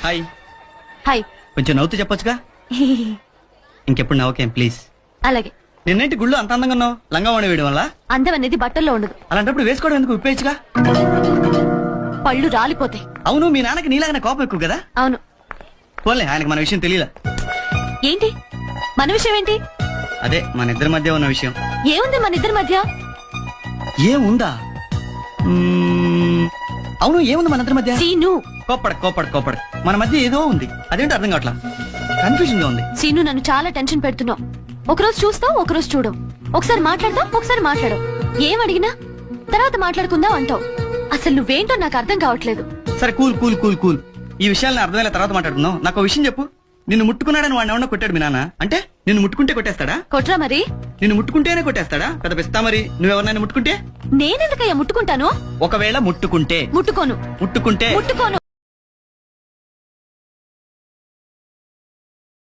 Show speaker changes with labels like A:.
A: Hi.
B: Hi.
A: కొంచెం నవ్వుతూ చెప్పొచ్చుగా. ఇంకెప్పుడు నవ్వకేం ప్లీజ్.
B: అలాగే.
A: నిన్నేంటి గుళ్ళు అంత అందంగా ఉన్నావు? లంగా వాడి వేయడం వల్ల?
B: అందం అనేది బట్టల్లో ఉండదు.
A: అలాంటప్పుడు వేసుకోవడం ఎందుకు? విప్పేయచ్చుగా.
B: పళ్ళు రాలిపోతాయి.
A: అవును, మీ నాన్నకి నీలాగానే కోపం ఎక్కువ కదా?
B: అవును.
A: పోన్లే, ఆయనకి మన విషయం తెలియలా.
B: ఏంటి మన విషయం? ఏంటి?
A: అదే మన ఇద్దరి మధ్య ఉన్న విషయం.
B: ఏముంది మన ఇద్దరి మధ్య?
A: ఏముందా? అవును, ఏముంది మన ఇద్దరి మధ్య?
B: సీను.
A: కోపడ మన మధ్య ఏదో ఉంది. అదేంటో అర్థం కావట్లా. కన్ఫ్యూజన్ గా ఉంది.
B: సీను, నన్ను చాలా టెన్షన్ పెడుతున్నావు. ఒకరోజు చూస్తావు, ఒకరోజు చూడవు. ఒకసారి మాట్లాడతావు, ఒకసారి మాట్లాడవు. ఏం అడిగినా తర్వాత మాట్లాడుకుందాం అంటావు. అసలు నువ్వేంటో నాకు అర్థం కావట్లేదు.
A: సరే కూల్ కూల్ కూల్ కూల్. ఈ విషయాలను అర్థమయ్యే తర్వాత మాట్లాడుకుందాం. నాకు ఒక విషయం చెప్పు. నిన్ను ముట్టుకున్నాడని వాడిని ఎవరన్నా కొట్టాడు మీ నాన్న అంటే? నిన్ను ముట్టుకుంటే కొట్టేస్తాడా?
B: కొట్రా మరి.
A: నిన్ను ముట్టుకుంటేనే కొట్టేస్తాడా? పెద్ద పిస్తా. మరి నువ్వెవరినైనా ముట్టుకుంటే?
B: నేనెందుకయ్యా ముట్టుకుంటాను?
A: ఒకవేళ ముట్టుకుంటే?
B: ముట్టుకోను.
A: ముట్టుకుంటే?
B: ముట్టుకోను.